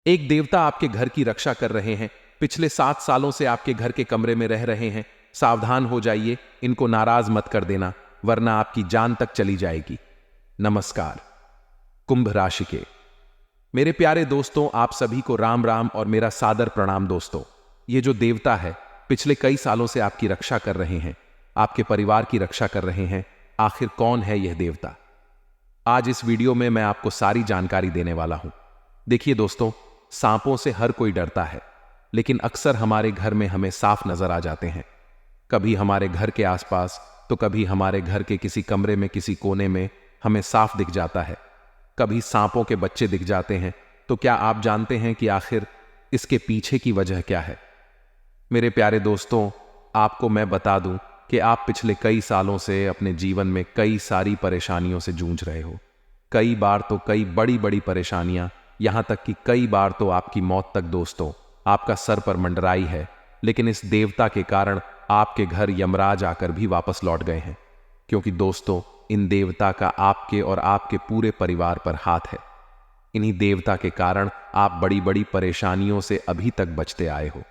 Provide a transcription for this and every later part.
एक देवता आपके घर की रक्षा कर रहे हैं। पिछले 7 सालों से आपके घर के कमरे में रह रहे हैं। सावधान हो जाइए, इनको नाराज मत कर देना, वरना आपकी जान तक चली जाएगी। नमस्कार। कुंभ राशि के मेरे प्यारे दोस्तों, आप सभी को राम राम और मेरा सादर प्रणाम। दोस्तों, ये जो देवता है पिछले कई सालों से आपकी रक्षा कर रहे हैं, आपके परिवार की रक्षा कर रहे हैं। आखिर कौन है यह देवता? आज इस वीडियो में मैं आपको सारी जानकारी देने वाला हूं। देखिए दोस्तों, सांपों से हर कोई डरता है, लेकिन अक्सर हमारे घर में हमें साफ नजर आ जाते हैं। कभी हमारे घर के आसपास, तो कभी हमारे घर के किसी कमरे में, किसी कोने में हमें साफ दिख जाता है। कभी सांपों के बच्चे दिख जाते हैं। तो क्या आप जानते हैं कि आखिर इसके पीछे की वजह क्या है? मेरे प्यारे दोस्तों, आपको मैं बता दूं कि आप पिछले कई सालों से अपने जीवन में कई सारी परेशानियों से जूझ रहे हो। कई बार तो कई बड़ी बड़ी परेशानियां, यहां तक कि कई बार तो आपकी मौत तक दोस्तों आपका सर पर मंडराई है। लेकिन इस देवता के कारण आपके घर यमराज आकर भी वापस लौट गए हैं, क्योंकि दोस्तों इन देवता का आपके और आपके पूरे परिवार पर हाथ है। इन्हीं देवता के कारण आप बड़ी बड़ी परेशानियों से अभी तक बचते आए हो।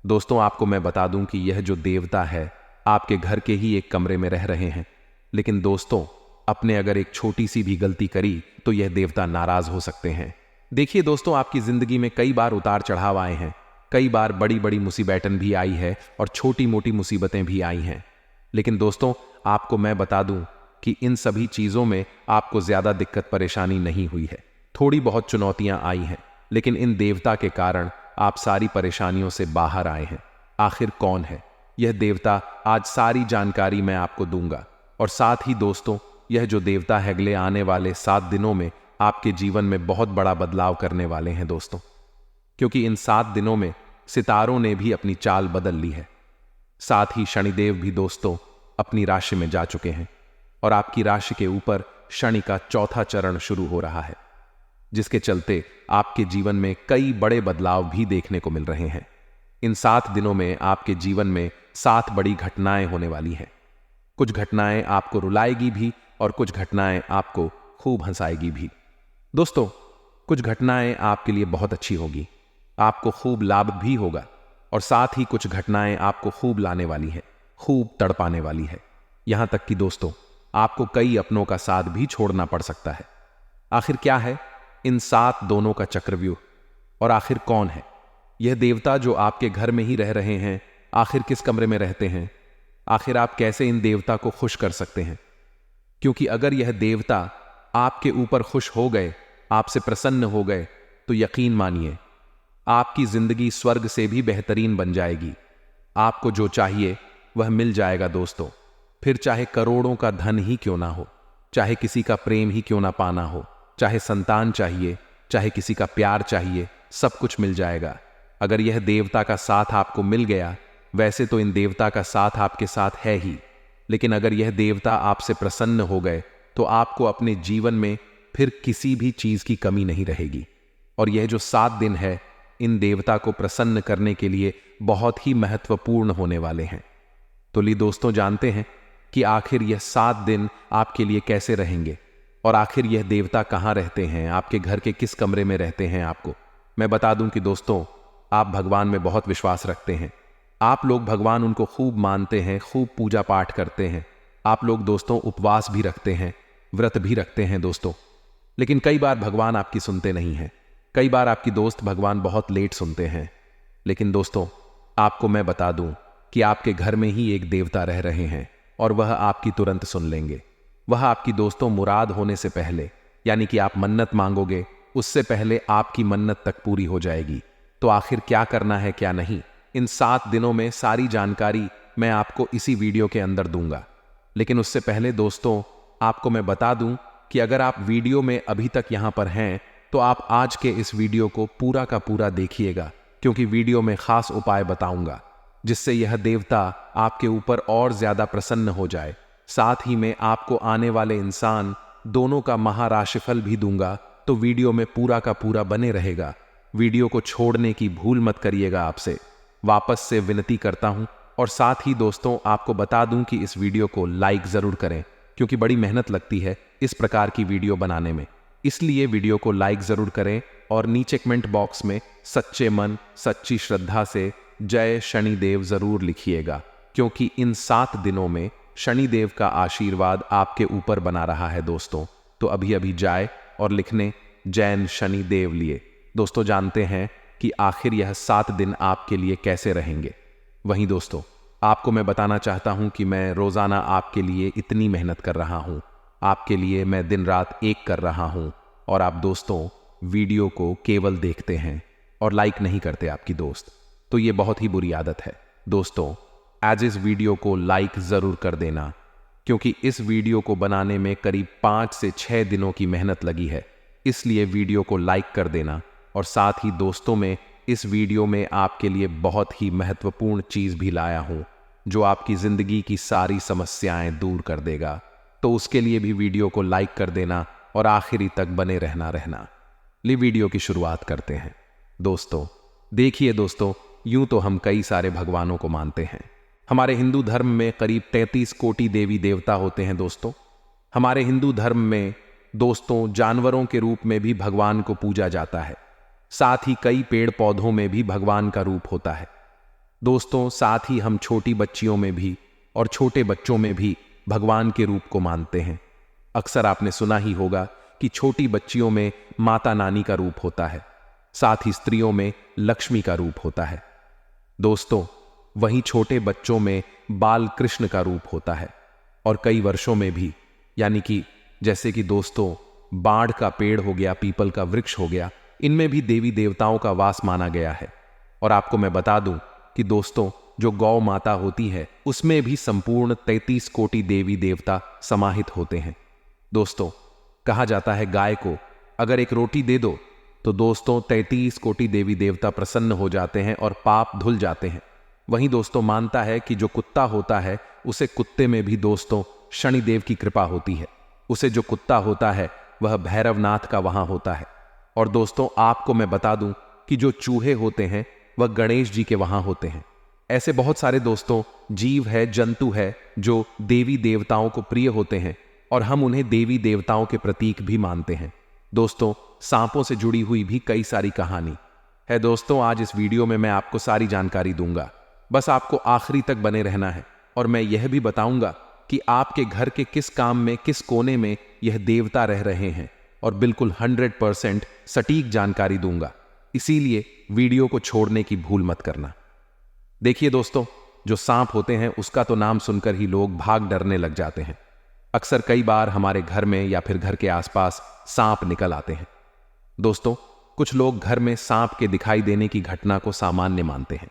दोस्तों, आपको मैं बता दूं कि यह जो देवता है आपके घर के ही एक कमरे में रह रहे हैं। लेकिन दोस्तों, अपने अगर एक छोटी सी भी गलती करी तो यह देवता नाराज हो सकते हैं। देखिए दोस्तों, आपकी जिंदगी में कई बार उतार चढ़ाव आए हैं, कई बार बड़ी बड़ी मुसीबतें भी आई है और छोटी मोटी मुसीबतें भी आई हैं। लेकिन दोस्तों, आपको मैं बता दूं कि इन सभी चीजों में आपको ज्यादा दिक्कत परेशानी नहीं हुई है। थोड़ी बहुत चुनौतियां आई हैं, लेकिन इन देवता के कारण आप सारी परेशानियों से बाहर आए हैं। आखिर कौन है यह देवता? आज सारी जानकारी मैं आपको दूंगा। और साथ ही दोस्तों, यह जो देवता है अगले आने वाले 7 दिनों में आपके जीवन में बहुत बड़ा बदलाव करने वाले हैं दोस्तों, क्योंकि इन 7 दिनों में सितारों ने भी अपनी चाल बदल ली है। साथ ही शनिदेव भी दोस्तों अपनी राशि में जा चुके हैं और आपकी राशि के ऊपर शनि का चौथा चरण शुरू हो रहा है, जिसके चलते आपके जीवन में कई बड़े बदलाव भी देखने को मिल रहे हैं। इन 7 दिनों में आपके जीवन में 7 बड़ी घटनाएं होने वाली हैं। कुछ घटनाएं आपको रुलाएगी भी और कुछ घटनाएं आपको खूब हंसाएगी भी। दोस्तों, कुछ घटनाएं आपके लिए बहुत अच्छी होगी, आपको खूब लाभ भी होगा, और साथ ही कुछ घटनाएं आपको खूब लाने वाली है, खूब तड़पाने वाली है। यहां तक कि दोस्तों, आपको कई अपनों का साथ भी छोड़ना पड़ सकता है। आखिर क्या है इन 7 दोनों का चक्रव्यूह? और आखिर कौन है यह देवता जो आपके घर में ही रह रहे हैं? आखिर किस कमरे में रहते हैं? आखिर आप कैसे इन देवता को खुश कर सकते हैं? क्योंकि अगर यह देवता आपके ऊपर खुश हो गए, आपसे प्रसन्न हो गए, तो यकीन मानिए आपकी जिंदगी स्वर्ग से भी बेहतरीन बन जाएगी। आपको जो चाहिए वह मिल जाएगा दोस्तों। फिर चाहे करोड़ों का धन ही क्यों ना हो, चाहे किसी का प्रेम ही क्यों ना पाना हो, चाहे संतान चाहिए, चाहे किसी का प्यार चाहिए, सब कुछ मिल जाएगा अगर यह देवता का साथ आपको मिल गया। वैसे तो इन देवता का साथ आपके साथ है ही, लेकिन अगर यह देवता आपसे प्रसन्न हो गए तो आपको अपने जीवन में फिर किसी भी चीज की कमी नहीं रहेगी। और यह जो 7 दिन है इन देवता को प्रसन्न करने के लिए बहुत ही महत्वपूर्ण होने वाले हैं। तो ली दोस्तों, जानते हैं कि आखिर यह 7 दिन आपके लिए कैसे रहेंगे और आखिर यह देवता कहां रहते हैं, आपके घर के किस कमरे में रहते हैं। आपको मैं बता दूं कि दोस्तों, आप भगवान में बहुत विश्वास रखते हैं। आप लोग भगवान उनको खूब मानते हैं, खूब पूजा पाठ करते हैं। आप लोग दोस्तों उपवास भी रखते हैं, व्रत भी रखते हैं दोस्तों। लेकिन कई बार भगवान आपकी सुनते नहीं हैं। कई बार आपकी दोस्त भगवान बहुत लेट सुनते हैं। लेकिन दोस्तों, आपको मैं बता दूं कि आपके घर में ही एक देवता रह रहे हैं और वह आपकी तुरंत सुन लेंगे। वह आपकी दोस्तों मुराद होने से पहले, यानी कि आप मन्नत मांगोगे उससे पहले आपकी मन्नत तक पूरी हो जाएगी। तो आखिर क्या करना है क्या नहीं, इन 7 दिनों में सारी जानकारी मैं आपको इसी वीडियो के अंदर दूंगा। लेकिन उससे पहले दोस्तों, आपको मैं बता दूं कि अगर आप वीडियो में अभी तक यहां पर हैं तो आप आज के इस वीडियो को पूरा का पूरा देखिएगा, क्योंकि वीडियो में खास उपाय बताऊंगा जिससे यह देवता आपके ऊपर और ज्यादा प्रसन्न हो जाए। साथ ही मैं आपको आने वाले इंसान दोनों का महाराशिफल भी दूंगा। तो वीडियो में पूरा का पूरा बने रहेगा। वीडियो को छोड़ने की भूल मत करिएगा, आपसे वापस से विनती करता हूं। और साथ ही दोस्तों, आपको बता दूं कि इस वीडियो को लाइक जरूर करें, क्योंकि बड़ी मेहनत लगती है इस प्रकार की वीडियो बनाने में। इसलिए वीडियो को लाइक जरूर करें और नीचे कमेंट बॉक्स में सच्चे मन सच्ची श्रद्धा से जय शनिदेव जरूर लिखिएगा, क्योंकि इन 7 दिनों में शनिदेव का आशीर्वाद आपके ऊपर बना रहा है दोस्तों। तो अभी अभी जाए और लिखने जैन शनिदेव लिए। दोस्तों जानते हैं कि आखिर यह 7 दिन आपके लिए कैसे रहेंगे। वहीं दोस्तों आपको मैं बताना चाहता हूं कि मैं रोजाना आपके लिए इतनी मेहनत कर रहा हूं, आपके लिए मैं दिन रात एक कर रहा हूं, और आप दोस्तों वीडियो को केवल देखते हैं और लाइक नहीं करते आपकी दोस्त। तो ये बहुत ही बुरी आदत है दोस्तों। एज इस वीडियो को लाइक जरूर कर देना, क्योंकि इस वीडियो को बनाने में करीब 5 से 6 दिनों की मेहनत लगी है। इसलिए वीडियो को लाइक कर देना, और साथ ही दोस्तों में इस वीडियो में आपके लिए बहुत ही महत्वपूर्ण चीज भी लाया हूं, जो आपकी जिंदगी की सारी समस्याएं दूर कर देगा। तो उसके लिए भी वीडियो को लाइक कर देना और आखिरी तक बने रहना। ली वीडियो की शुरुआत करते हैं दोस्तों। देखिए दोस्तों, यूं तो हम कई सारे भगवानों को मानते हैं। हमारे हिंदू धर्म में करीब 33 कोटि देवी देवता होते हैं दोस्तों। हमारे हिंदू धर्म में दोस्तों जानवरों के रूप में भी भगवान को पूजा जाता है। साथ ही कई पेड़ पौधों में भी भगवान का रूप होता है दोस्तों। साथ ही हम छोटी बच्चियों में भी और छोटे बच्चों में भी भगवान के रूप को मानते हैं। अक्सर आपने सुना ही होगा कि छोटी बच्चियों में माता नानी का रूप होता है, साथ ही स्त्रियों में लक्ष्मी का रूप होता है दोस्तों। वहीं छोटे बच्चों में बाल कृष्ण का रूप होता है, और कई वर्षों में भी, यानी कि जैसे कि दोस्तों बाढ़ का पेड़ हो गया, पीपल का वृक्ष हो गया, इनमें भी देवी देवताओं का वास माना गया है। और आपको मैं बता दूं कि दोस्तों जो गौ माता होती है उसमें भी संपूर्ण 33 कोटि देवी देवता समाहित होते हैं दोस्तों। कहा जाता है गाय को अगर एक रोटी दे दो तो दोस्तों 33 कोटि देवी देवता प्रसन्न हो जाते हैं और पाप धुल जाते हैं। वहीं दोस्तों मानता है कि जो कुत्ता होता है उसे कुत्ते में भी दोस्तों शनिदेव की कृपा होती है। उसे जो कुत्ता होता है वह भैरवनाथ का वहां होता है। और दोस्तों आपको मैं बता दूं कि जो चूहे होते हैं वह गणेश जी के वहां होते हैं। ऐसे बहुत सारे दोस्तों जीव है, जंतु है जो देवी देवताओं को प्रिय होते हैं, और हम उन्हें देवी देवताओं के प्रतीक भी मानते हैं दोस्तों। सांपों से जुड़ी हुई भी कई सारी कहानी है दोस्तों। आज इस वीडियो में मैं आपको सारी जानकारी दूंगा, बस आपको आखिरी तक बने रहना है। और मैं यह भी बताऊंगा कि आपके घर के किस काम में, किस कोने में यह देवता रह रहे हैं, और बिल्कुल 100% सटीक जानकारी दूंगा। इसीलिए वीडियो को छोड़ने की भूल मत करना। देखिए दोस्तों, जो सांप होते हैं उसका तो नाम सुनकर ही लोग भाग डरने लग जाते हैं। अक्सर कई बार हमारे घर में या फिर घर के आसपास सांप निकल आते हैं दोस्तों। कुछ लोग घर में सांप के दिखाई देने की घटना को सामान्य मानते हैं।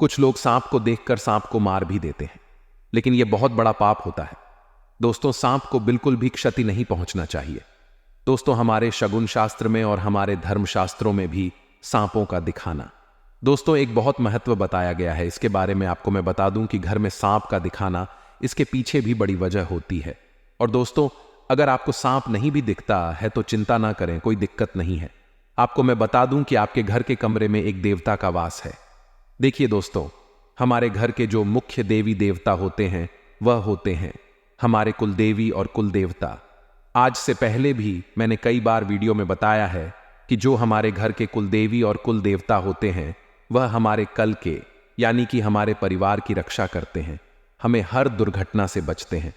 कुछ लोग सांप को देखकर सांप को मार भी देते हैं, लेकिन यह बहुत बड़ा पाप होता है दोस्तों। सांप को बिल्कुल भी क्षति नहीं पहुंचना चाहिए दोस्तों। हमारे शगुन शास्त्र में और हमारे धर्म शास्त्रों में भी सांपों का दिखाना दोस्तों एक बहुत महत्व बताया गया है। इसके बारे में आपको मैं बता दूं कि घर में सांप का दिखाना, इसके पीछे भी बड़ी वजह होती है। और दोस्तों अगर आपको सांप नहीं भी दिखता है तो चिंता ना करें, कोई दिक्कत नहीं है। आपको मैं बता दूं कि आपके घर के कमरे में एक देवता का वास है। देखिए दोस्तों, हमारे घर के जो मुख्य देवी देवता होते हैं वह होते हैं हमारे कुलदेवी और कुलदेवता। आज से पहले भी मैंने कई बार वीडियो में बताया है कि जो हमारे घर के कुलदेवी और कुलदेवता होते हैं वह हमारे कल के, यानी कि हमारे परिवार की रक्षा करते हैं, हमें हर दुर्घटना से बचते हैं।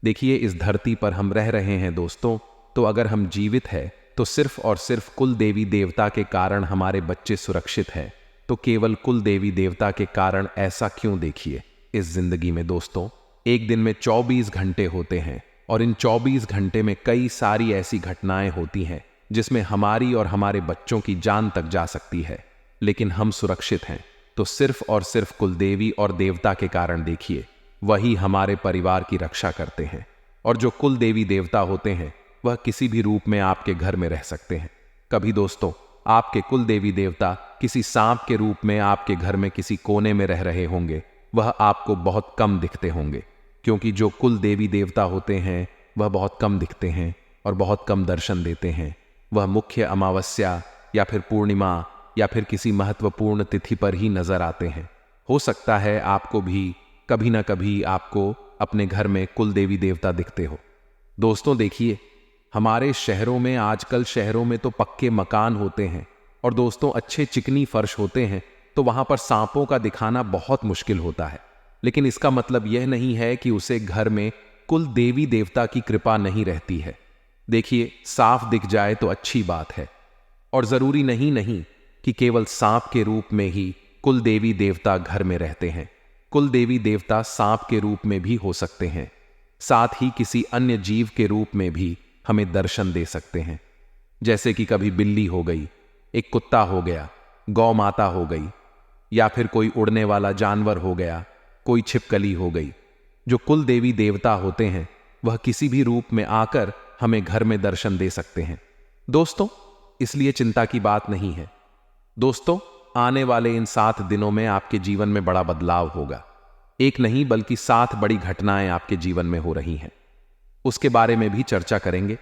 देखिए इस धरती पर हम रह रहे हैं दोस्तों, तो अगर हम जीवित हैं तो सिर्फ और सिर्फ कुल देवी देवता के कारण हमारे बच्चे सुरक्षित हैं। तो केवल कुल देवी देवता के कारण ऐसा क्यों? देखिए इस जिंदगी में दोस्तों एक दिन में 24 घंटे होते हैं, और इन 24 घंटे में कई सारी ऐसी घटनाएं होती हैं जिसमें हमारी और हमारे बच्चों की जान तक जा सकती है, लेकिन हम सुरक्षित हैं तो सिर्फ और सिर्फ कुलदेवी और देवता के कारण। देखिए वही हमारे परिवार की रक्षा करते हैं। और जो कुल देवी देवता होते हैं वह किसी भी रूप में आपके घर में रह सकते हैं। कभी दोस्तों आपके कुल देवी देवता किसी सांप के रूप में आपके घर में किसी कोने में रह रहे होंगे, वह आपको बहुत कम दिखते होंगे, क्योंकि जो कुल देवी देवता होते हैं वह बहुत कम दिखते हैं और बहुत कम दर्शन देते हैं। वह मुख्य अमावस्या या फिर पूर्णिमा या फिर किसी महत्वपूर्ण तिथि पर ही नजर आते हैं। हो सकता है आपको भी कभी ना कभी आपको अपने घर में कुल देवी देवता दिखते हो। दोस्तों देखिए हमारे शहरों में आजकल शहरों में तो पक्के मकान होते हैं और दोस्तों अच्छे चिकनी फर्श होते हैं, तो वहां पर सांपों का दिखाना बहुत मुश्किल होता है। लेकिन इसका मतलब यह नहीं है कि उसे घर में कुल देवी देवता की कृपा नहीं रहती है। देखिए, साफ दिख जाए तो अच्छी बात है, और जरूरी नहीं कि केवल सांप के रूप में ही कुल देवी देवता घर में रहते हैं। कुल देवी देवता सांप के रूप में भी हो सकते हैं, साथ ही किसी अन्य जीव के रूप में भी हमें दर्शन दे सकते हैं। जैसे कि कभी बिल्ली हो गई, एक कुत्ता हो गया, गौ माता हो गई, या फिर कोई उड़ने वाला जानवर हो गया, कोई छिपकली हो गई। जो कुल देवी देवता होते हैं वह किसी भी रूप में आकर हमें घर में दर्शन दे सकते हैं दोस्तों, इसलिए चिंता की बात नहीं है। दोस्तों, आने वाले इन 7 दिनों में आपके जीवन में बड़ा बदलाव होगा। एक नहीं बल्कि 7 बड़ी घटनाएं आपके जीवन में हो रही हैं, उसके बारे में भी चर्चा करेंगे।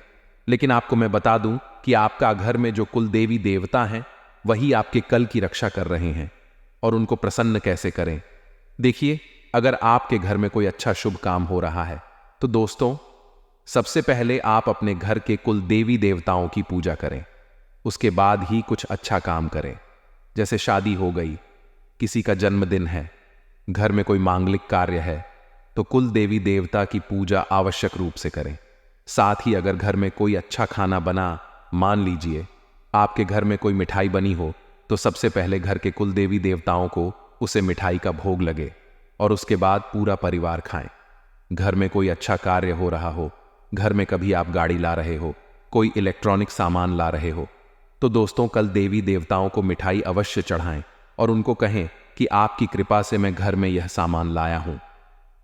लेकिन आपको मैं बता दूं कि आपका घर में जो कुल देवी देवता हैं वही आपके कल की रक्षा कर रहे हैं, और उनको प्रसन्न कैसे करें। देखिए, अगर आपके घर में कोई अच्छा शुभ काम हो रहा है तो दोस्तों, सबसे पहले आप अपने घर के कुल देवी देवताओं की पूजा करें, उसके बाद ही कुछ अच्छा काम करें। जैसे शादी हो गई, किसी का जन्मदिन है, घर में कोई मांगलिक कार्य है, तो कुल देवी देवता की पूजा आवश्यक रूप से करें। साथ ही अगर घर में कोई अच्छा खाना बना, मान लीजिए आपके घर में कोई मिठाई बनी हो, तो सबसे पहले घर के कुल देवी देवताओं को उसे मिठाई का भोग लगे और उसके बाद पूरा परिवार खाएं। घर में कोई अच्छा कार्य हो रहा हो, घर में कभी आप गाड़ी ला रहे हो, कोई इलेक्ट्रॉनिक सामान ला रहे हो, तो दोस्तों कल देवी देवताओं को मिठाई अवश्य चढ़ाएं और उनको कहें कि आपकी कृपा से मैं घर में यह सामान लाया हूं।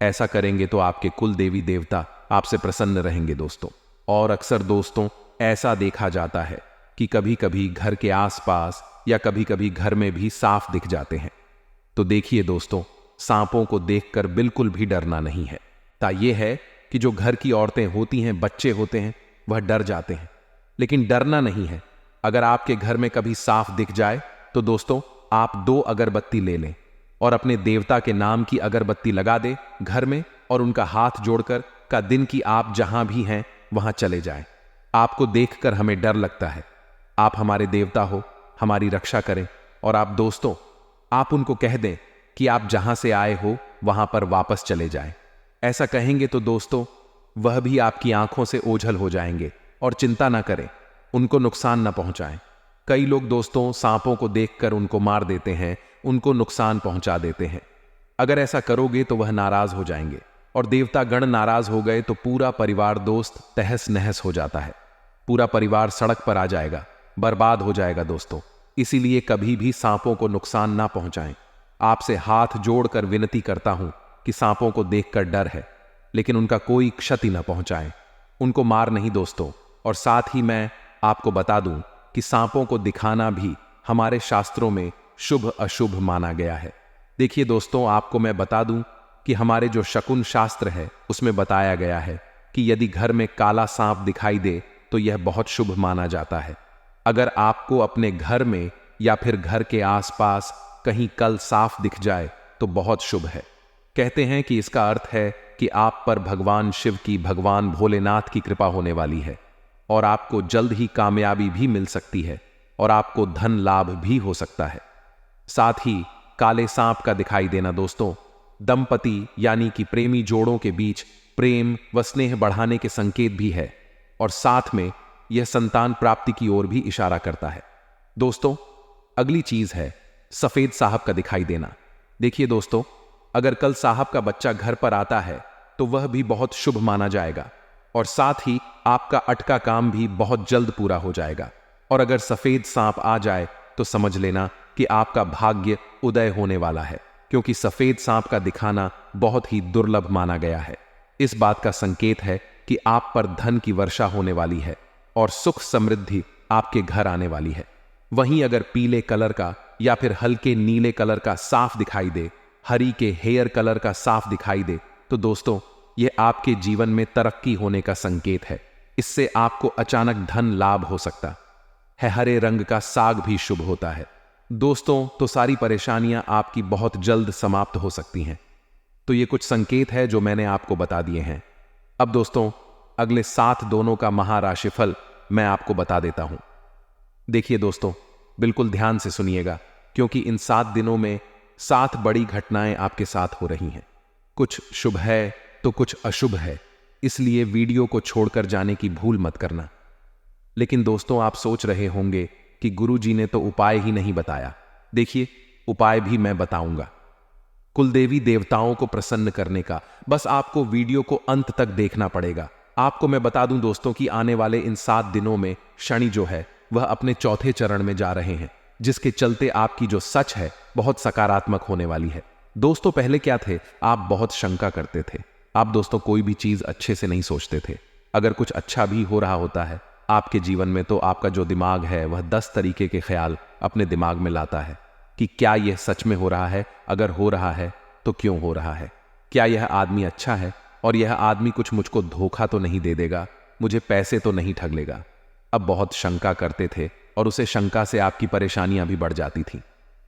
ऐसा करेंगे तो आपके कुल देवी देवता आपसे प्रसन्न रहेंगे दोस्तों। और अक्सर दोस्तों ऐसा देखा जाता है कि कभी कभी घर के आसपास या कभी कभी घर में भी सांप दिख जाते हैं। तो देखिए दोस्तों, सांपों को देखकर बिल्कुल भी डरना नहीं है। यह है कि जो घर की औरतें होती हैं, बच्चे होते हैं, वह डर जाते हैं, लेकिन डरना नहीं है। अगर आपके घर में कभी सांप दिख जाए तो दोस्तों आप 2 अगरबत्ती ले लें और अपने देवता के नाम की अगरबत्ती लगा दे घर में, और उनका हाथ जोड़कर का दिन की आप जहां भी हैं वहां चले जाएं। आपको देखकर हमें डर लगता है, आप हमारे देवता हो, हमारी रक्षा करें। और आप दोस्तों, आप उनको कह दें कि आप जहां से आए हो वहां पर वापस चले जाएं। ऐसा कहेंगे तो दोस्तों वह भी आपकी आंखों से ओझल हो जाएंगे, और चिंता ना करें, उनको नुकसान ना पहुंचाएं। कई लोग दोस्तों सांपों को देखकर उनको मार देते हैं, उनको नुकसान पहुंचा देते हैं। अगर ऐसा करोगे तो वह नाराज हो जाएंगे, और देवता गण नाराज हो गए तो पूरा परिवार दोस्त तहस नहस हो जाता है। पूरा परिवार सड़क पर आ जाएगा, बर्बाद हो जाएगा दोस्तों। इसीलिए कभी भी सांपों को नुकसान ना पहुंचाएं। आपसे हाथ जोड़कर विनती करता हूं कि सांपों को देखकर डर है, लेकिन उनका कोई क्षति ना पहुंचाएं, उनको मार नहीं दोस्तों। और साथ ही मैं आपको बता दूं कि सांपों को दिखाना भी हमारे शास्त्रों में शुभ अशुभ माना गया है। देखिए दोस्तों, आपको मैं बता दूं कि हमारे जो शकुन शास्त्र है उसमें बताया गया है कि यदि घर में काला सांप दिखाई दे तो यह बहुत शुभ माना जाता है। अगर आपको अपने घर में या फिर घर के आसपास कहीं कल साफ दिख जाए तो बहुत शुभ है। कहते हैं कि इसका अर्थ है कि आप पर भगवान शिव की, भगवान भोलेनाथ की कृपा होने वाली है, और आपको जल्द ही कामयाबी भी मिल सकती है, और आपको धन लाभ भी हो सकता है। साथ ही काले सांप का दिखाई देना दोस्तों दंपति यानी कि प्रेमी जोड़ों के बीच प्रेम व स्नेह बढ़ाने के संकेत भी है, और साथ में यह संतान प्राप्ति की ओर भी इशारा करता है। दोस्तों अगली चीज है सफेद साहब का दिखाई देना। देखिए दोस्तों, अगर कल साहब का बच्चा घर पर आता है तो वह भी बहुत शुभ माना जाएगा, और साथ ही आपका अटका काम भी बहुत जल्द पूरा हो जाएगा। और अगर सफेद सांप आ जाए तो समझ लेना कि आपका भाग्य उदय होने वाला है, क्योंकि सफेद सांप का दिखाना बहुत ही दुर्लभ माना गया है। इस बात का संकेत है कि आप पर धन की वर्षा होने वाली है और सुख समृद्धि आपके घर आने वाली है। वहीं अगर पीले कलर का या फिर हल्के नीले कलर का साफ दिखाई दे, हरी के हेयर कलर का साफ दिखाई दे, तो दोस्तों यह आपके जीवन में तरक्की होने का संकेत है। इससे आपको अचानक धन लाभ हो सकता है। हरे रंग का साग भी शुभ होता है दोस्तों, तो सारी परेशानियां आपकी बहुत जल्द समाप्त हो सकती हैं। तो ये कुछ संकेत है जो मैंने आपको बता दिए हैं। अब दोस्तों अगले 7 दोनों का महाराशिफल मैं आपको बता देता हूं। देखिए दोस्तों, बिल्कुल ध्यान से सुनिएगा, क्योंकि इन 7 दिनों में 7 बड़ी घटनाएं आपके साथ हो रही हैं। कुछ शुभ है तो कुछ अशुभ है, इसलिए वीडियो को छोड़कर जाने की भूल मत करना। लेकिन दोस्तों, आप सोच रहे होंगे कि गुरुजी ने तो उपाय ही नहीं बताया। देखिए, उपाय भी मैं बताऊंगा, कुलदेवी देवताओं को प्रसन्न करने का। बस आपको वीडियो को अंत तक देखना पड़ेगा। आपको मैं बता दूं दोस्तों कि आने वाले इन 7 दिनों में शनि जो है वह अपने चौथे चरण में जा रहे हैं, जिसके चलते आपकी जो सच है बहुत सकारात्मक होने वाली है। दोस्तों, पहले क्या थे, आप बहुत शंका करते थे। आप दोस्तों कोई भी चीज अच्छे से नहीं सोचते थे। अगर कुछ अच्छा भी हो रहा होता है आपके जीवन में, तो आपका जो दिमाग है वह 10 तरीके के ख्याल अपने दिमाग में लाता है कि क्या यह सच में हो रहा है, अगर हो रहा है तो क्यों हो रहा है, क्या यह आदमी अच्छा है, और यह आदमी कुछ मुझको धोखा तो नहीं दे देगा, मुझे पैसे तो नहीं ठग लेगा। अब बहुत शंका करते थे और उसे शंका से आपकी परेशानियां भी बढ़ जाती थी।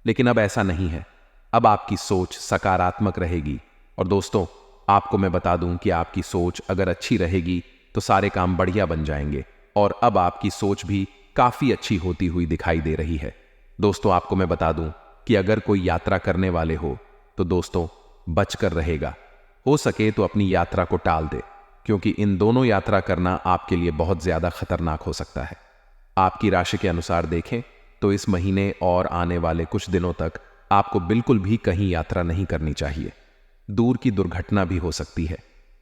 लेकिन अब ऐसा नहीं है, अब आपकी सोच सकारात्मक रहेगी। और दोस्तों, आपको मैं बता दूं कि आपकी सोच अगर अच्छी रहेगी तो सारे काम बढ़िया बन जाएंगे, और अब आपकी सोच भी काफी अच्छी होती हुई दिखाई दे रही है। दोस्तों, आपको मैं बता दूं कि अगर कोई यात्रा करने वाले हो तो दोस्तों बचकर रहेगा। हो सके तो अपनी यात्रा को टाल दे, क्योंकि इन दोनों यात्रा करना आपके लिए बहुत ज्यादा खतरनाक हो सकता है। आपकी राशि के अनुसार देखें तो इस महीने और आने वाले कुछ दिनों तक आपको बिल्कुल भी कहीं यात्रा नहीं करनी चाहिए। दूर की दुर्घटना भी हो सकती है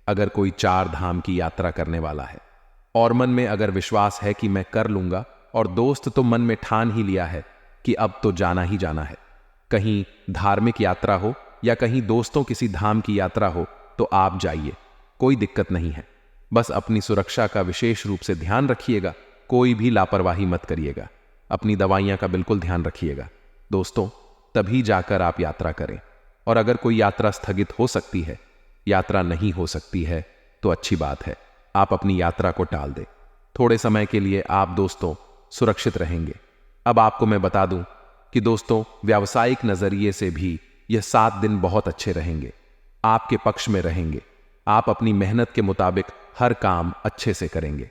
अगर कोई 4 धाम की यात्रा करने वाला है और मन में अगर विश्वास है कि मैं कर लूंगा, और दोस्त तो मन में ठान ही लिया है कि अब तो जाना ही जाना है, कहीं धार्मिक यात्रा हो या कहीं दोस्तों किसी धाम की यात्रा हो, तो आप जाइए, कोई दिक्कत नहीं है। बस अपनी सुरक्षा का विशेष रूप से ध्यान रखिएगा, कोई भी लापरवाही मत करिएगा, अपनी दवाइयां का बिल्कुल ध्यान रखिएगा दोस्तों, तभी जाकर आप यात्रा करें। और अगर कोई यात्रा स्थगित हो सकती है, यात्रा नहीं हो सकती है, तो अच्छी बात है, आप अपनी यात्रा को टाल दें। थोड़े समय के लिए आप दोस्तों सुरक्षित रहेंगे। अब आपको मैं बता दूं कि दोस्तों, व्यावसायिक नजरिए से भी यह 7 दिन बहुत अच्छे रहेंगे, आपके पक्ष में रहेंगे। आप अपनी मेहनत के मुताबिक हर काम अच्छे से करेंगे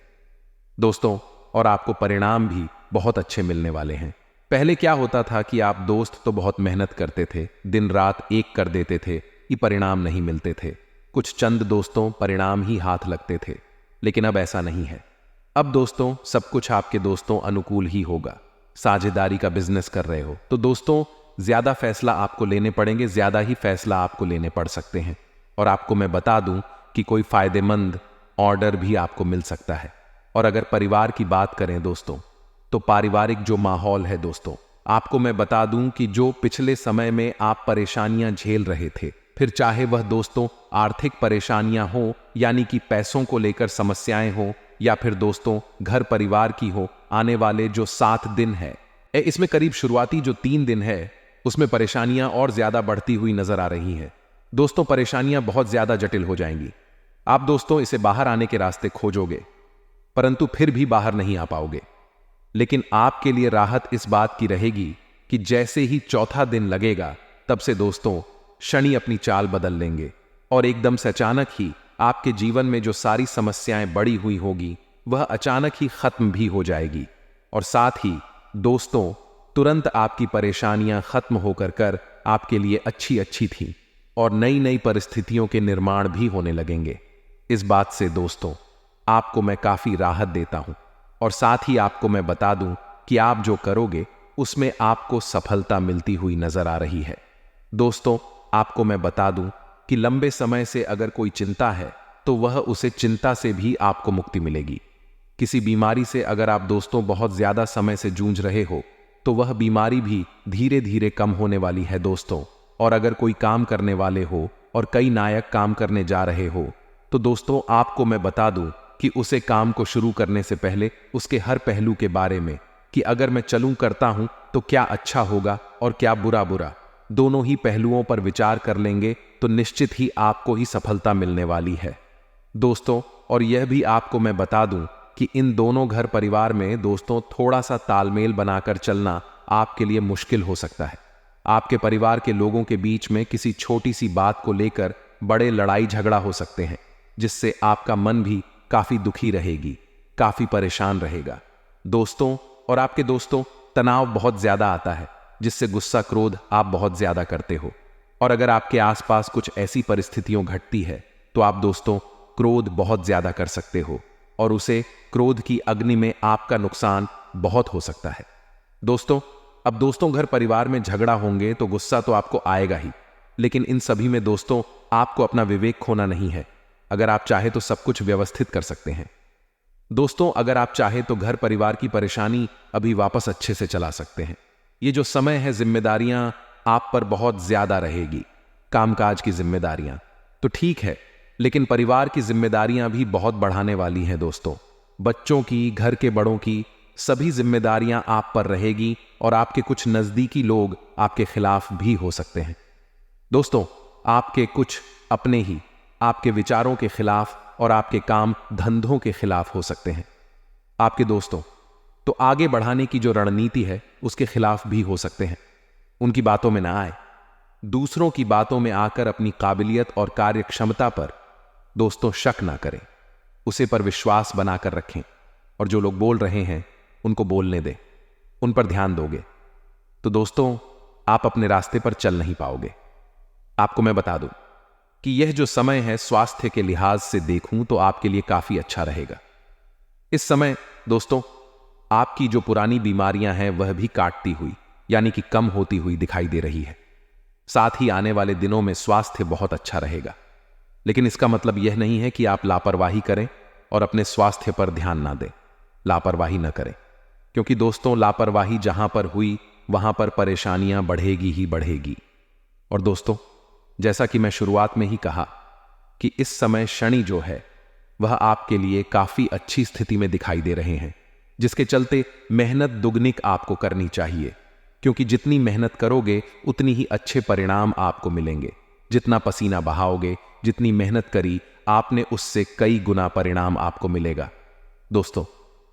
दोस्तों, और आपको परिणाम भी बहुत अच्छे मिलने वाले हैं। पहले क्या होता था कि आप दोस्त तो बहुत मेहनत करते थे, दिन रात एक कर देते थे, कि परिणाम नहीं मिलते थे। कुछ चंद दोस्तों परिणाम ही हाथ लगते थे, लेकिन अब ऐसा नहीं है। अब दोस्तों सब कुछ आपके दोस्तों अनुकूल ही होगा। साझेदारी का बिजनेस कर रहे हो तो दोस्तों ज्यादा फैसला आपको लेने पड़ेंगे, ज्यादा ही फैसला आपको लेने पड़ सकते हैं। और आपको मैं बता दूं कि कोई फायदेमंद ऑर्डर भी आपको मिल सकता है। और अगर परिवार की बात करें दोस्तों, तो पारिवारिक जो माहौल है दोस्तों, आपको मैं बता दूं कि जो पिछले समय में आप परेशानियां झेल रहे थे, फिर चाहे वह दोस्तों आर्थिक परेशानियां हो, यानी कि पैसों को लेकर समस्याएं हो, या फिर दोस्तों घर परिवार की हो, आने वाले जो 7 दिन है, इसमें करीब शुरुआती जो 3 दिन है उसमें परेशानियां और ज्यादा बढ़ती हुई नजर आ रही हैं। दोस्तों परेशानियां बहुत ज्यादा जटिल हो जाएंगी। आप दोस्तों इसे बाहर आने के रास्ते खोजोगे, परंतु फिर भी बाहर नहीं आ पाओगे। लेकिन आपके लिए राहत इस बात की रहेगी कि जैसे ही चौथा दिन लगेगा, तब से दोस्तों शनि अपनी चाल बदल लेंगे और एकदम से अचानक ही आपके जीवन में जो सारी समस्याएं बढ़ी हुई होगी वह अचानक ही खत्म भी हो जाएगी। और साथ ही दोस्तों तुरंत आपकी परेशानियां खत्म होकर कर आपके लिए अच्छी अच्छी थी और नई नई परिस्थितियों के निर्माण भी होने लगेंगे। इस बात से दोस्तों आपको मैं काफी राहत देता हूं और साथ ही आपको मैं बता दूं कि आप जो करोगे उसमें आपको सफलता मिलती हुई नजर आ रही है। दोस्तों आपको मैं बता दूं कि लंबे समय से अगर कोई चिंता है तो वह उसे चिंता से भी आपको मुक्ति मिलेगी। किसी बीमारी से अगर आप दोस्तों बहुत ज्यादा समय से जूझ रहे हो तो वह बीमारी भी धीरे धीरे कम होने वाली है दोस्तों। और अगर कोई काम करने वाले हो और कई नायक काम करने जा रहे हो तो दोस्तों आपको मैं बता दूं कि उसे काम को शुरू करने से पहले उसके हर पहलू के बारे में कि अगर मैं चलूं करता हूं तो क्या अच्छा होगा और क्या बुरा बुरा, दोनों ही पहलुओं पर विचार कर लेंगे तो निश्चित ही आपको ही सफलता मिलने वाली है दोस्तों। और यह भी आपको मैं बता दूं कि इन दोनों घर परिवार में दोस्तों थोड़ा सा तालमेल बनाकर चलना आपके लिए मुश्किल हो सकता है। आपके परिवार के लोगों के बीच में किसी छोटी सी बात को लेकर बड़े लड़ाई झगड़ा हो सकते हैं, जिससे आपका मन भी काफी दुखी रहेगी, काफी परेशान रहेगा। दोस्तों और आपके दोस्तों, तनाव बहुत ज्यादा आता है, जिससे गुस्सा क्रोध आप बहुत ज्यादा करते हो। और अगर आपके आसपास कुछ ऐसी परिस्थितियां घटती है तो आप दोस्तों क्रोध बहुत ज्यादा कर सकते हो और उसे क्रोध की अग्नि में आपका नुकसान बहुत हो सकता है। दोस्तों, अब दोस्तों घर परिवार में झगड़ा होंगे तो गुस्सा तो आपको आएगा ही, लेकिन इन सभी में दोस्तों आपको अपना विवेक खोना नहीं है। अगर आप चाहे तो सब कुछ व्यवस्थित कर सकते हैं। दोस्तों, अगर आप चाहे तो घर परिवार की परेशानी अभी वापस अच्छे से चला सकते हैं। ये जो समय है, जिम्मेदारियां आप पर बहुत ज्यादा रहेगी, कामकाज की जिम्मेदारियां तो ठीक है, लेकिन परिवार की जिम्मेदारियां भी बहुत बढ़ाने वाली हैं। दोस्तों, बच्चों की, घर के बड़ों की सभी जिम्मेदारियां आप पर रहेगी और आपके कुछ नजदीकी लोग आपके खिलाफ भी हो सकते हैं। दोस्तों, आपके कुछ अपने ही आपके विचारों के खिलाफ और आपके काम धंधों के खिलाफ हो सकते हैं। आपके दोस्तों तो आगे बढ़ाने की जो रणनीति है उसके खिलाफ भी हो सकते हैं। उनकी बातों में ना आए, दूसरों की बातों में आकर अपनी काबिलियत और कार्य क्षमता पर दोस्तों शक ना करें, उसे पर विश्वास बनाकर रखें और जो लोग बोल रहे हैं उनको बोलने दें। उन पर ध्यान दोगे तो दोस्तों आप अपने रास्ते पर चल नहीं पाओगे। आपको मैं बता दूं कि यह जो समय है, स्वास्थ्य के लिहाज से देखूं तो आपके लिए काफी अच्छा रहेगा। इस समय दोस्तों आपकी जो पुरानी बीमारियां हैं वह भी काटती हुई यानी कि कम होती हुई दिखाई दे रही है। साथ ही आने वाले दिनों में स्वास्थ्य बहुत अच्छा रहेगा, लेकिन इसका मतलब यह नहीं है कि आप लापरवाही करें और अपने स्वास्थ्य पर ध्यान ना दें। लापरवाही न करें, क्योंकि दोस्तों लापरवाही जहां पर हुई वहां पर परेशानियां बढ़ेगी ही बढ़ेगी। और दोस्तों, जैसा कि मैं शुरुआत में ही कहा कि इस समय शनि जो है वह आपके लिए काफी अच्छी स्थिति में दिखाई दे रहे हैं, जिसके चलते मेहनत दुगनी आपको करनी चाहिए, क्योंकि जितनी मेहनत करोगे उतनी ही अच्छे परिणाम आपको मिलेंगे। जितना पसीना बहाओगे, जितनी मेहनत करी आपने, उससे कई गुना परिणाम आपको मिलेगा। दोस्तों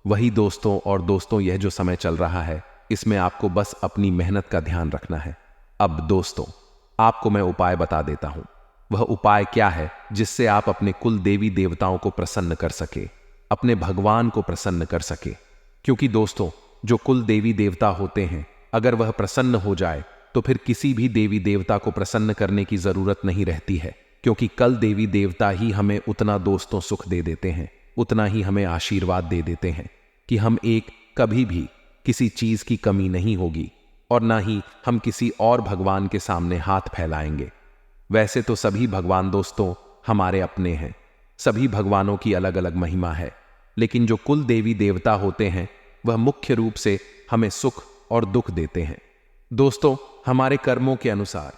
वही दोस्तों और दोस्तों यह जो समय चल रहा है इसमें आपको बस अपनी मेहनत का ध्यान रखना है। अब दोस्तों आपको मैं उपाय बता देता हूं। वह उपाय क्या है जिससे आप अपने कुल देवी देवताओं को प्रसन्न कर सके, अपने भगवान को प्रसन्न कर सके। क्योंकि दोस्तों जो कुल देवी देवता होते हैं, अगर वह प्रसन्न हो जाए तो फिर किसी भी देवी देवता को प्रसन्न करने की जरूरत नहीं रहती है, क्योंकि कल देवी देवता ही हमें उतना दोस्तों सुख दे देते हैं, उतना ही हमें आशीर्वाद दे देते हैं कि हम एक कभी भी किसी चीज की कमी नहीं होगी और ना ही हम किसी और भगवान के सामने हाथ फैलाएंगे। वैसे तो सभी भगवान दोस्तों हमारे अपने हैं, सभी भगवानों की अलग अलग महिमा है, लेकिन जो कुल देवी देवता होते हैं वह मुख्य रूप से हमें सुख और दुख देते हैं दोस्तों हमारे कर्मों के अनुसार।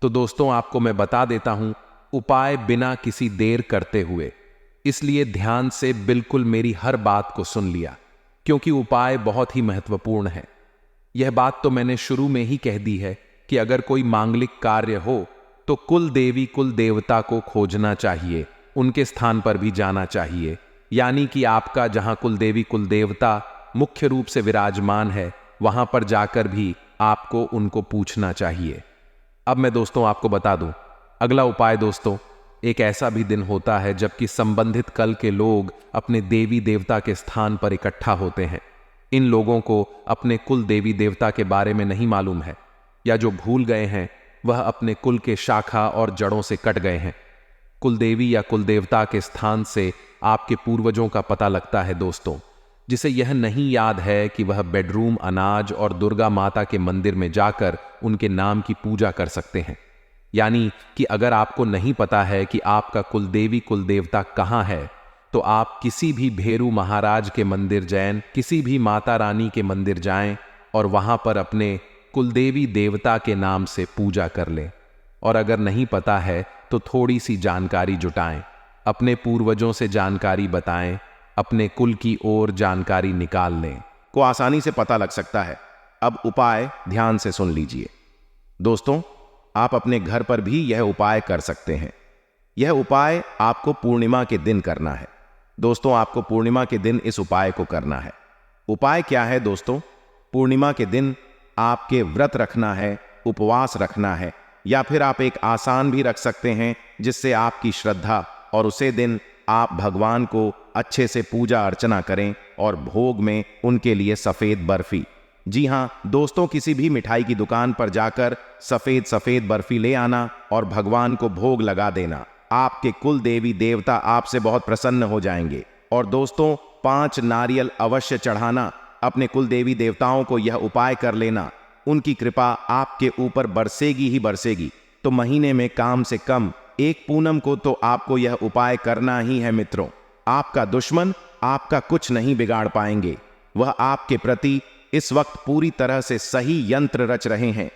तो दोस्तों आपको मैं बता देता हूं उपाय बिना किसी देर करते हुए, इसलिए ध्यान से बिल्कुल मेरी हर बात को सुन लिया, क्योंकि उपाय बहुत ही महत्वपूर्ण है। यह बात तो मैंने शुरू में ही कह दी है कि अगर कोई मांगलिक कार्य हो तो कुल देवी कुल देवता को खोजना चाहिए, उनके स्थान पर भी जाना चाहिए, यानी कि आपका जहां कुल देवी कुल देवता मुख्य रूप से विराजमान है वहां पर जाकर भी आपको उनको पूछना चाहिए। अब मैं दोस्तों आपको बता दूं अगला उपाय। दोस्तों एक ऐसा भी दिन होता है जबकि संबंधित कल के लोग अपने देवी देवता के स्थान पर इकट्ठा होते हैं। इन लोगों को अपने कुल देवी देवता के बारे में नहीं मालूम है, या जो भूल गए हैं वह अपने कुल के शाखा और जड़ों से कट गए हैं। कुल देवी या कुल देवता के स्थान से आपके पूर्वजों का पता लगता है दोस्तों, जिसे यह नहीं याद है कि वह बेडरूम अनाज और दुर्गा माता के मंदिर में जाकर उनके नाम की पूजा कर सकते हैं। यानी कि अगर आपको नहीं पता है कि आपका कुल देवी कुल देवता कहां है, तो आप किसी भी भेरू महाराज के मंदिर जाएं, किसी भी माता रानी के मंदिर जाएं और वहां पर अपने कुलदेवी देवता के नाम से पूजा कर लें। और अगर नहीं पता है तो थोड़ी सी जानकारी जुटाएं, अपने पूर्वजों से जानकारी बताएं, अपने कुल की ओर जानकारी निकाल लें, को आसानी से पता लग सकता है। अब उपाय ध्यान से सुन लीजिए दोस्तों, आप अपने घर पर भी यह उपाय कर सकते हैं। यह उपाय आपको पूर्णिमा के दिन करना है दोस्तों, आपको पूर्णिमा के दिन इस उपाय को करना है। उपाय क्या है दोस्तों? पूर्णिमा के दिन आपके व्रत रखना है, उपवास रखना है, या फिर आप एक आसान भी रख सकते हैं जिससे आपकी श्रद्धा और उसे दिन आप भगवान को अच्छे से पूजा अर्चना करें और भोग में उनके लिए सफेद बर्फी, जी हाँ दोस्तों, किसी भी मिठाई की दुकान पर जाकर सफेद बर्फी ले आना और भगवान को भोग लगा देना। आपके कुल देवी देवता आपसे बहुत प्रसन्न हो जाएंगे। और दोस्तों 5 नारियल अवश्य चढ़ाना। अपने कुल देवी देवताओं को यह उपाय कर लेना, उनकी कृपा आपके ऊपर बरसेगी ही बरसेगी। तो महीने में कम से कम 1 पूनम को तो आपको यह उपाय करना ही है मित्रों। आपका दुश्मन आपका कुछ नहीं बिगाड़ पाएंगे। वह आपके प्रति इस वक्त पूरी तरह से सही यंत्र रच रहे हैं,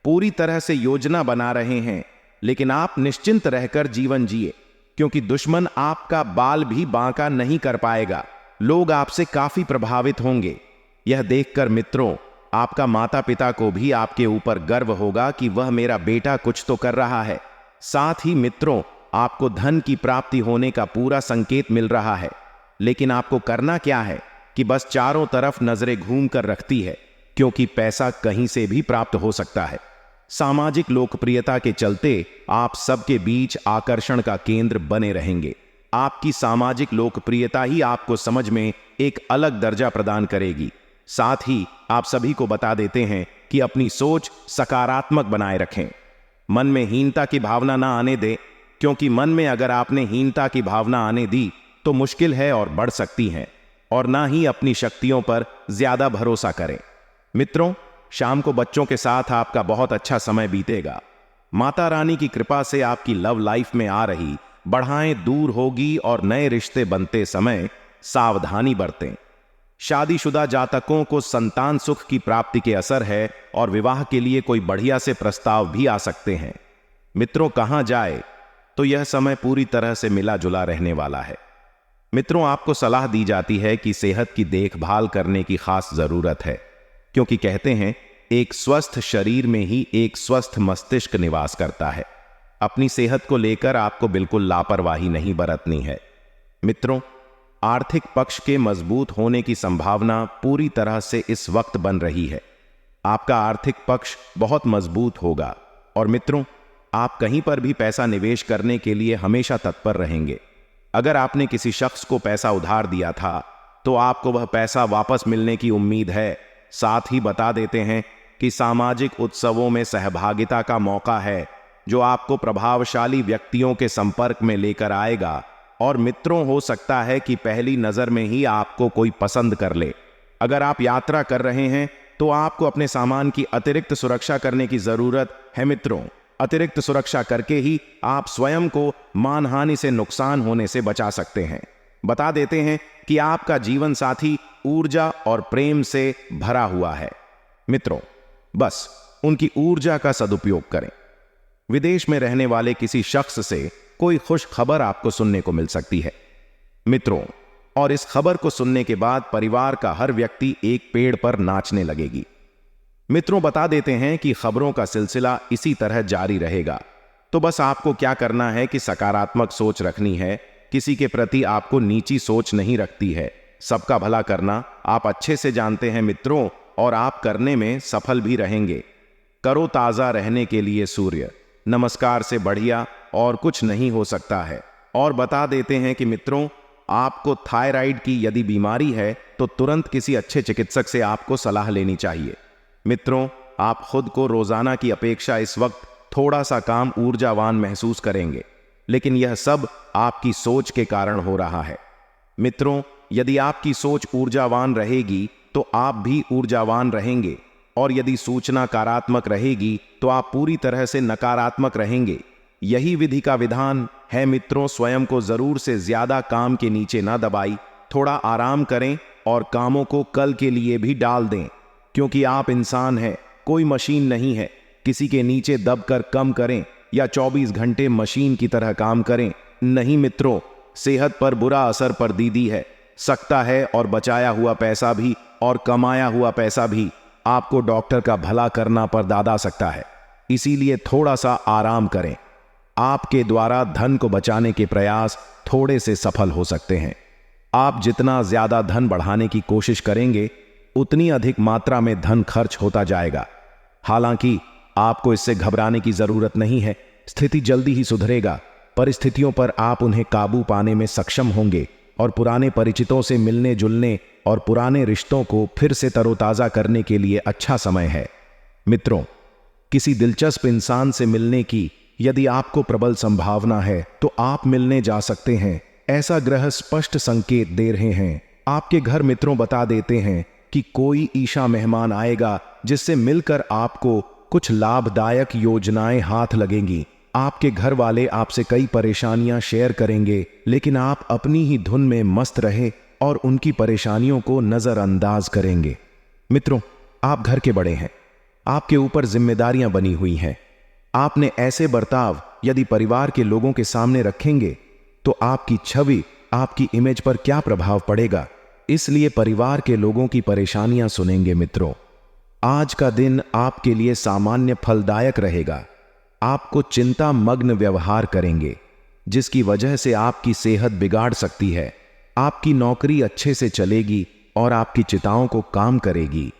पूरी तरह से योजना बना रहे हैं, लेकिन आप निश्चिंत रहकर जीवन जिए, क्योंकि दुश्मन आपका बाल भी बांका नहीं कर पाएगा। लोग आपसे काफी प्रभावित होंगे। यह देखकर मित्रों आपका माता पिता को भी आपके ऊपर गर्व होगा कि वह मेरा बेटा कुछ तो कर रहा है। साथ ही मित्रों आपको धन की प्राप्ति होने का पूरा संकेत मिल रहा है। लेकिन आपको करना क्या है कि बस चारों तरफ नजरें घूम कर रखती है, क्योंकि पैसा कहीं से भी प्राप्त हो सकता है। सामाजिक लोकप्रियता के चलते आप सबके बीच आकर्षण का केंद्र बने रहेंगे। आपकी सामाजिक लोकप्रियता ही आपको समझ में एक अलग दर्जा प्रदान करेगी। साथ ही आप सभी को बता देते हैं कि अपनी सोच सकारात्मक बनाए रखें। मन में हीनता की भावना ना आने दें, क्योंकि मन में अगर आपने हीनता की भावना आने दी तो मुश्किल है और बढ़ सकती है। और ना ही अपनी शक्तियों पर ज्यादा भरोसा करें। मित्रों शाम को बच्चों के साथ आपका बहुत अच्छा समय बीतेगा। माता रानी की कृपा से आपकी लव लाइफ में आ रही बढ़ाएं दूर होगी और नए रिश्ते बनते समय सावधानी बरतें। शादीशुदा जातकों को संतान सुख की प्राप्ति के असर है और विवाह के लिए कोई बढ़िया से प्रस्ताव भी आ सकते हैं। मित्रों कहां जाए तो यह समय पूरी तरह से मिला जुला रहने वाला है। मित्रों आपको सलाह दी जाती है कि सेहत की देखभाल करने की खास जरूरत है, क्योंकि कहते हैं एक स्वस्थ शरीर में ही एक स्वस्थ मस्तिष्क निवास करता है। अपनी सेहत को लेकर आपको बिल्कुल लापरवाही नहीं बरतनी है। मित्रों आर्थिक पक्ष के मजबूत होने की संभावना पूरी तरह से इस वक्त बन रही है। आपका आर्थिक पक्ष बहुत मजबूत होगा और मित्रों आप कहीं पर भी पैसा निवेश करने के लिए हमेशा तत्पर रहेंगे। अगर आपने किसी शख्स को पैसा उधार दिया था तो आपको वह पैसा वापस मिलने की उम्मीद है। साथ ही बता देते हैं कि सामाजिक उत्सवों में सहभागिता का मौका है, जो आपको प्रभावशाली व्यक्तियों के संपर्क में लेकर आएगा। और मित्रों हो सकता है कि पहली नजर में ही आपको कोई पसंद कर ले। अगर आप यात्रा कर रहे हैं तो आपको अपने सामान की अतिरिक्त सुरक्षा करने की जरूरत है। मित्रों अतिरिक्त सुरक्षा करके ही आप स्वयं को मानहानि से नुकसान होने से बचा सकते हैं। बता देते हैं कि आपका जीवन साथी ऊर्जा और प्रेम से भरा हुआ है। मित्रों बस उनकी ऊर्जा का सदुपयोग करें। विदेश में रहने वाले किसी शख्स से कोई खुश खबर आपको सुनने को मिल सकती है मित्रों, और इस खबर को सुनने के बाद परिवार का हर व्यक्ति एक पेड़ पर नाचने लगेगी। मित्रों बता देते हैं कि खबरों का सिलसिला इसी तरह जारी रहेगा। तो बस आपको क्या करना है कि सकारात्मक सोच रखनी है। किसी के प्रति आपको नीची सोच नहीं रखती है। सबका भला करना आप अच्छे से जानते हैं मित्रों, और आप करने में सफल भी रहेंगे। करो ताजा रहने के लिए सूर्य नमस्कार से बढ़िया और कुछ नहीं हो सकता है। और बता देते हैं कि मित्रों आपको थायराइड की यदि बीमारी है तो तुरंत किसी अच्छे चिकित्सक से आपको सलाह लेनी चाहिए। मित्रों आप खुद को रोजाना की अपेक्षा इस वक्त थोड़ा सा काम ऊर्जावान महसूस करेंगे, लेकिन यह सब आपकी सोच के कारण हो रहा है। मित्रों यदि आपकी सोच ऊर्जावान रहेगी तो आप भी ऊर्जावान रहेंगे, और यदि सूचना नकारात्मक रहेगी तो आप पूरी तरह से नकारात्मक रहेंगे। यही विधि का विधान है मित्रों। स्वयं को जरूर से ज्यादा काम के नीचे ना दबाई, थोड़ा आराम करें और कामों को कल के लिए भी डाल दें, क्योंकि आप इंसान हैं, कोई मशीन नहीं है। किसी के नीचे दबकर कम करें या 24 घंटे मशीन की तरह काम करें नहीं मित्रों। सेहत पर बुरा असर पड़ती है सकता है, और बचाया हुआ पैसा भी और कमाया हुआ पैसा भी आपको डॉक्टर का भला करना पर दादा सकता है। इसीलिए थोड़ा सा आराम करें। आपके द्वारा धन को बचाने के प्रयास थोड़े से सफल हो सकते हैं। आप जितना ज्यादा धन बढ़ाने की कोशिश करेंगे उतनी अधिक मात्रा में धन खर्च होता जाएगा। हालांकि आपको इससे घबराने की जरूरत नहीं है। स्थिति जल्दी ही सुधरेगा। परिस्थितियों पर आप उन्हें काबू पाने में सक्षम होंगे। और पुराने परिचितों से मिलने जुलने और पुराने रिश्तों को फिर से तरोताजा करने के लिए अच्छा समय है। मित्रों, किसी दिलचस्प इंसान से मिलने की यदि आपको प्रबल संभावना है तो आप मिलने जा सकते हैं। ऐसा ग्रह स्पष्ट संकेत दे रहे हैं। आपके घर मित्रों बता देते हैं कि कोई ईशा मेहमान आएगा जिससे मिलकर आपको कुछ लाभदायक योजनाएं हाथ लगेंगी। आपके घर वाले आपसे कई परेशानियां शेयर करेंगे, लेकिन आप अपनी ही धुन में मस्त रहे और उनकी परेशानियों को नजरअंदाज करेंगे। मित्रों, आप घर के बड़े हैं, आपके ऊपर जिम्मेदारियां बनी हुई हैं। आपने ऐसे बर्ताव यदि परिवार के लोगों के सामने रखेंगे तो आपकी छवि, आपकी इमेज पर क्या प्रभाव पड़ेगा, इसलिए परिवार के लोगों की परेशानियां सुनेंगे। मित्रों, आज का दिन आपके लिए सामान्य फलदायक रहेगा। आपको चिंता मग्न व्यवहार करेंगे, जिसकी वजह से आपकी सेहत बिगाड़ सकती है। आपकी नौकरी अच्छे से चलेगी और आपकी चिताओं को काम करेगी।